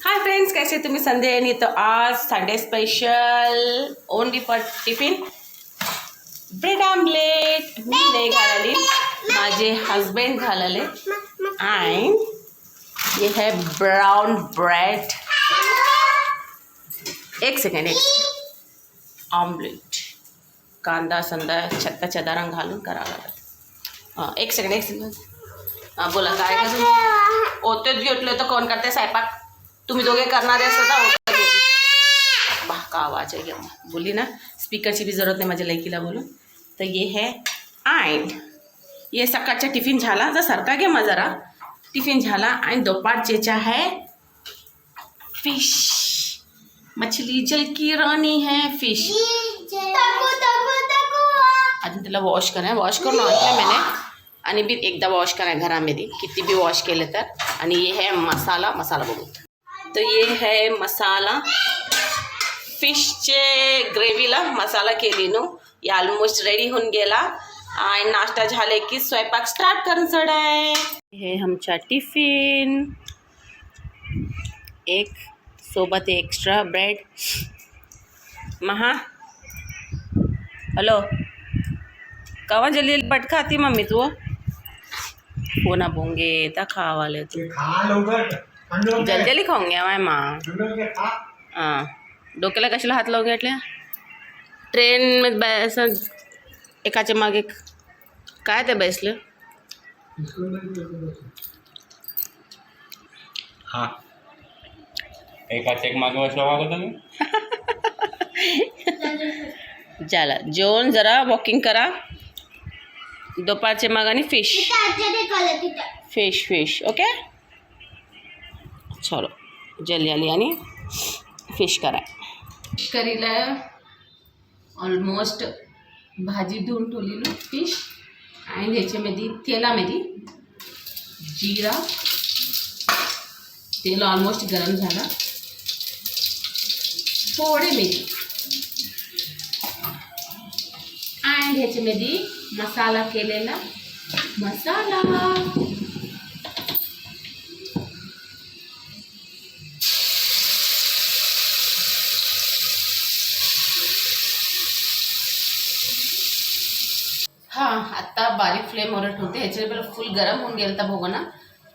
Hi friends, कैसे तुम्ही Sunday आणि तो आज Sunday special only for tiffin bread omelette मी नाही घालली, माझे हस्बैंड घालले एंड ये है ब्राउन ब्रेड. एक सेकंड ऑमलेट कांदा संदा छत्ता चदारंग घालून करावं लागेल. एक सेकंड हां बोला काय का तुम्ही ओतेच घेतलं तर कोण करते स्वयंपाक? तुम्ही दोघे करणारे असता वाह का आवाज आहे बोली ना, स्पीकरची भी जरूरत नाही माझ्या लैकीला बोलून. तर ये है एंड ये सकाळचा टिफिन झाला जर सारखा घे मग जरा टिफिन झाला आणि दोपहरचेचा है फिश मछली जल की रानी है फिश. अजून त्याला वॉश करा, वॉश करून आणलं मैंने आणि बी एकदा वॉश करा घरामध्ये किती बी वॉश केले तर. आणि ये है मसाला बघू तो ये है मसाला फिशचे ग्रेव्हीला मसाला केली नो ये ऑलमोस्ट रेडी होऊन गेला आणि नाश्ता झाले की स्वयंपाक स्टार्ट करून चढाय. हे आमचा टिफिन एक सोबत एक्स्ट्रा ब्रेड. महा हॅलो कवा जल्दी बट खाती मम्मी तू कोणा बोंगे ता खावाले तू जल्दी खाऊंगे माय माँ. हां डोक्याला कशाला हात लावून घेतल्या ट्रेन असं एकाच्या मागे काय ते बसलं. हां एकाच्या मागे बसला वागत तुम्ही झाला जेवण जरा वॉकिंग करा दोपहरचे मग आणि फिश ओके चलो जल्दी आली आणि फिश करा. फिश करीला ऑलमोस्ट भाजी धुवून ठेवलेली फिश आणि ह्याच्यामध्ये तेलामध्ये जिरा तेल ऑलमोस्ट गरम झाला थोडे मेथी आणि ह्याच्यामध्ये मसाला केलेला मसाला हां आता बारीक फ्लेमवर ठेवते. ह्याच्यावर फुल गरम होऊन गेलं तर भोगना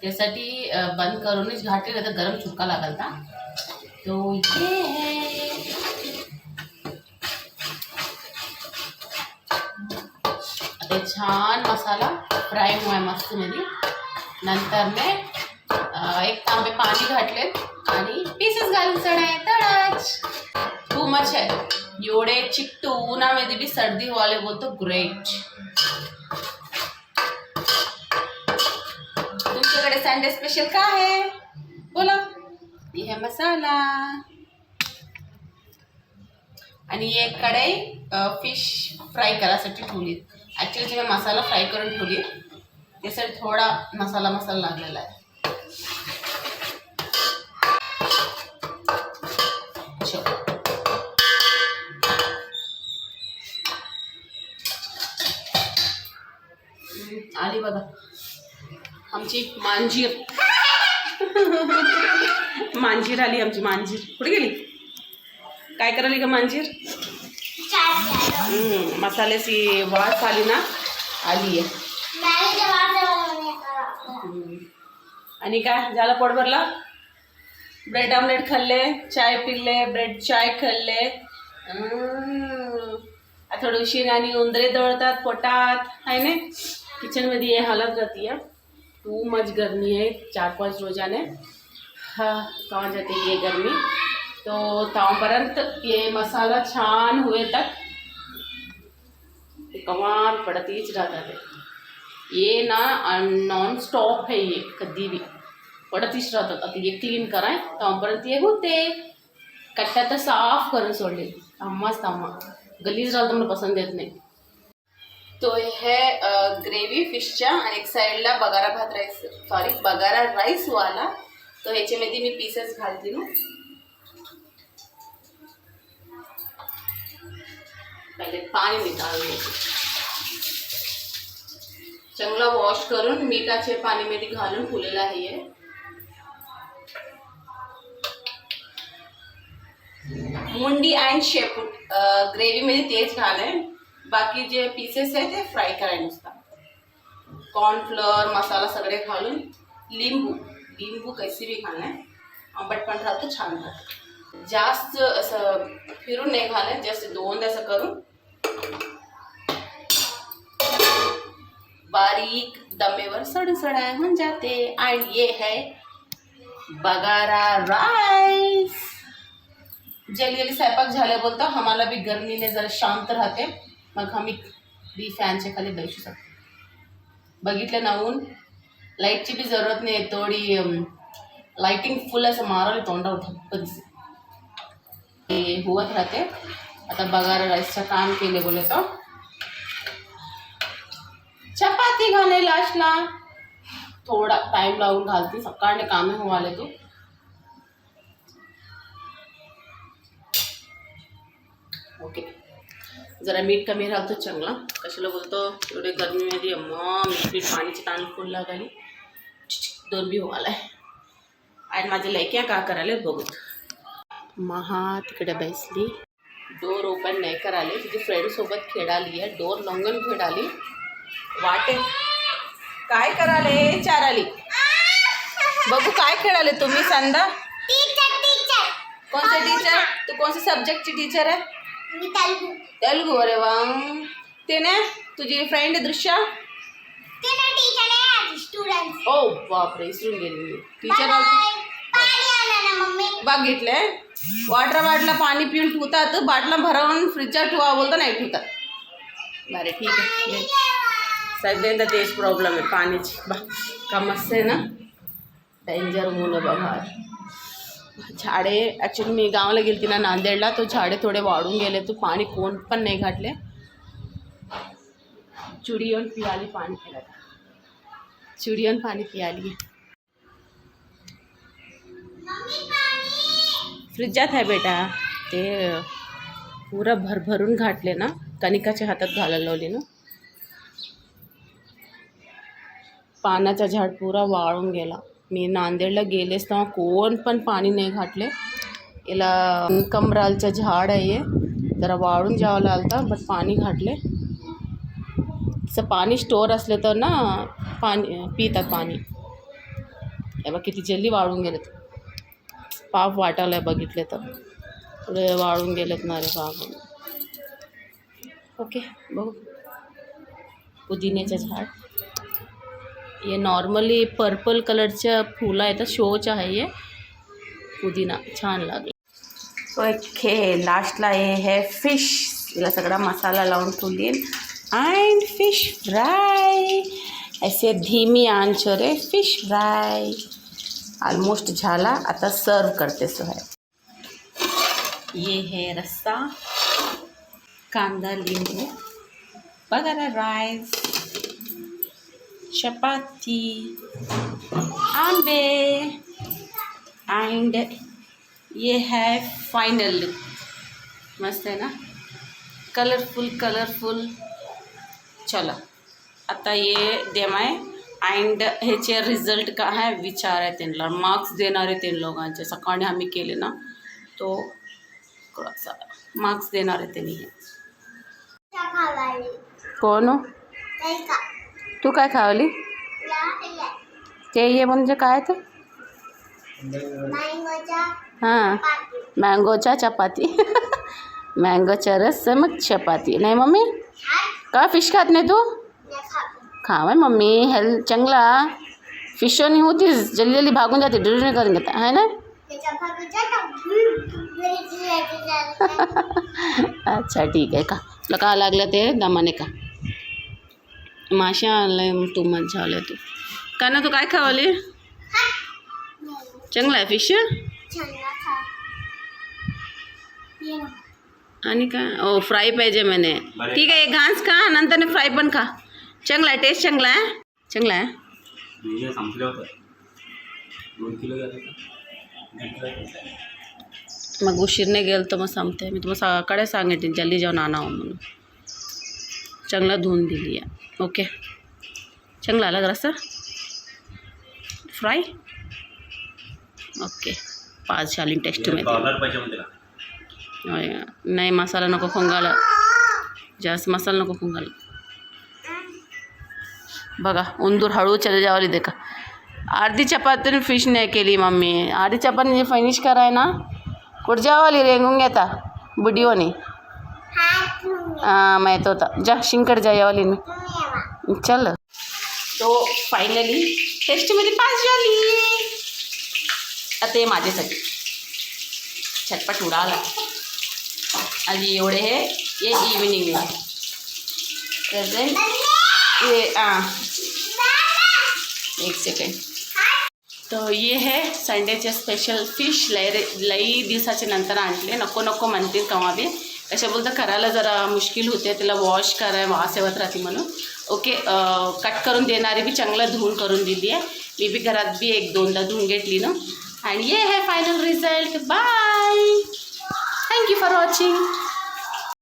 त्यासाठी बंद करूनच घाटले तर गरम चुका लागल था. तो ये आता छान मसाला फ्राय हुआ मस्त मध्ये. नंतर ने एक तांबे पाणी घातले आणि पीसेस घालून चढाय तळाच. टू मच है एवढे चिकटू उन्हामध्ये भी सर्दी वाले बोलतो ग्रेट. तुमच्याकडे संडे स्पेशल काय आहे बोला. ये है मसाला आणि एक कढई फिश फ्राय करायसाठी ठेवली. ॲक्च्युली मी मसाला फ्राय करून ठेवली त्यासाठी थोडा मसाला लागलेला आहे. आली बघा आमची मांजीर आली आमची मांजीर. कुठे गेली काय करायली का मांजीर? मसाल्याची वास आली ना आली आहे. आणि काय झालं पोट भरला. ब्रेड आमलेट खाल्ले चाय पिल्ले ब्रेड चाय खाल्ले. थोडी उशीर आणि उंदरे दळतात पोटात आहे ना. किचनमध्ये ये हालत रहती है टू मच गर्मी है 4-5 रोजाने. हाँ कहाँ जाती है ये गर्मी तो तावपर्यंत ये मसाला छान हुए तक कमाल पड़तीच रहता है. ये ना नॉन स्टॉप है ये कधी भी पडतीच राहतात. आता ये क्लीन कराय तावपर्यंत ये होते. कट्ट्या तर साफ करून सोडले ताम्हाच गलीज राहतं मला पसंत येत नाही. तो है ग्रेव्ही फिशच्या आणि एक साईडला बगारा राईस वाला. तो ह्याच्यामध्ये मी पीसेस घालते ना. पहिले पाणी निकाळून चांगला वॉश करून मिठाचे पाणीमध्ये घालून ठेवलेला आहे. मुंडी अँड शेपूट ग्रेव्हीमध्ये तेच घालाय. बाकी जे पीसेस आहे ते फ्राय कराय नुसता. कॉर्नफ्लोअर मसाला सगळे घालून लिंबू कैसी बी खाणं आहे. आंबट पण राहतं, छान राहतं. जास्त असं फिरून नाही घालाय, जास्त दोन असं करून बारीक दमेवर सडसडाय होऊन जाते. आणि ये है बगारा राईस. जल्दी स्वयंपाक झाले बोलतो. आम्हाला बी गर्मीने जरा शांत राहते, मग आम्ही बी फॅनच्या खाली बसू शकतो. बघितलं ना ऊन, लाईटची बी जरूरत नाही. थोडी लाईटिंग फुल असं मारवली तोंडावर धप्पच हे होत राहते. आता बगारा राईसचं काम केले बोले तो चपाती घाले लास्टला. थोडा टाइम लावून घालते, सकाळने कामे होवाले तू. ओके, जरा मीठ कमी राहतो चांगला. कशाला बोलतो एवढे गर्मीमध्ये मीठ पाणीची ताण फुल लागाली. दोन बी होवालाय. आणि माझे लयक्या का करायला बघू. महा तिकडे बसली, डोर ओपन नाही कराले. तिची फ्रेंडसोबत खेळाली आहे. डोर लंगन खेळाली वाटे. काय कराले चाराली बघू. काय खेळाले तुम्ही सांगा. कौन से टीचर? तू कौन से सब्जेक्टची टीचर आहे? तेलुगू. अरे वा. तिने तुझी फ्रेंड दृश्या ओ बापरे, विसरून गेली. टीचर बघितले वॉटर बाटला पाणी पिऊन ठेवतात, बाटला भरवून फ्रीजवर ठेवा बोलता नाही ठेवतात. बरे ठीक आहे. सगळ्यांचा तेच प्रॉब्लेम आहे पाणीची. का मस्त आहे ना, डेंजर मुलं बघा. झाडे ॲक्च्युली मी गावाला गेलती ना नांदेडला, तो झाडे थोडे वाढून गेले. तो पाणी कोण पण नाही घातले. चिडी येऊन पियाली पाणी पिला. चिडी येऊन पाणी पियाली. फ्रीजात आहे बेटा. ते पुरा भरभरून घातले ना, कणिकाच्या हातात घालायला लावली ना. पानाचा झाड पुरा वाळून गेला. मी नांदेडला गेलेच तेव्हा कोण पण पाणी नाही घातले. याला कमरालचं झाड आहे हे, जरा वाळून जावं लागतं, बट पाणी घातले. तसं पाणी स्टोअर असले तर ना पाणी पितात पाणी. हे बघ किती जल्दी वाळून गेलेत. पाप वाटायला बघितले तर थोडे वाळून गेलेत ना रे बाप. ओके बघू. पुदिन्याचं झाड. ये नॉर्मली पर्पल कलरच्या फुलं आहेत, शोचं आहे हे. पुदिना छान लागला. ओके, लास्टला हे है फिश. याला सगळा मसाला लावून ठेवली. अँड फिश फ्राय ऐसे धीमी आंच रे. फिश फ्राय ऑलमोस्ट झाला. आता सर्व करते सो है. ये है रस्सा, कांदा लिंबू, बगारा राईस, चपाती, आंबे एंड ये है फाइनल लुक. मस्त आहे ना, कलरफुल. चला आता ये डेमाय अँड ह्याचे रिझल्ट काय आहे विचार आहे त्यांना. मार्क्स देणार आहे ते लोकांचे. सकाळी आम्ही केले ना तो मार्क्स देणार आहे त्यांनी. कोण हो? तू काय खावली? ते ये म्हणजे काय तर हां मँगोच्या चपाती. मँगोच्या रस मग चपाती. नाही मम्मी का फिश खात नाही तू? खावाय मम्मी, हेल्थ चांगला. फिश नाही होतीस जल्दी भागून जाते. डिलिव्हरी करून घेता आहे ना. अच्छा ठीक आहे. का तुला का लागलं ते दमाने का? मासे आणलंय तू मत झालं तू का ना. तू काय खावली? चांगला आहे फिश. आणि का ओ फ्राय पाहिजे म्हणे. ठीक आहे, घास खा नंतर फ्राय पण खा. चांगला आहे, टेस्ट चांगला आहे. चांगला आहे. मग उशीरने गेलं तर मग सांगते मी तुम्हाला. सकाळी सांगितले जल्दी जाऊन आणावं म्हणून. चांगला धुवून दिली आहे. ओके, चांगला आला रस्सा फ्राय. ओके, 5 शालिन टेस्ट में होय. नाही मसाला नको खोंगाला, जास्त मसाला नको खोंगाला. बघा उंदूर हळू चले जावली देखा. अर्धी चपाती फिश नाही केली मम्मी. अर्धी चपाती फिनिश कराय ना कुठं जावाली रेंगून घेता बुडीओनी. हां माहीत होता. जा शिंकड जा यावली मी. चल तो फायनली टेस्टमध्ये पास झाली. आता हे माझ्यासाठी झटपट उडाला. आज एवढे हे ये इव्हिनिंग में प्रेजेंट ये एक सेकंड. तो ये है संडेचे स्पेशल फिश. लई दिवसाच्या नंतर आणले. नको नको म्हणतील केव्हा बी. कशा बोलतं करायला जरा मुश्किल होते, त्याला वॉश कराय वास येवत राहते म्हणून. ओके कट करून देणारी बी चांगलं धुवून करून दिली आहे. मी बी घरात बी 1-2दा धुवून घेतली ना. आणि ये है final result. Bye. Thank you for watching.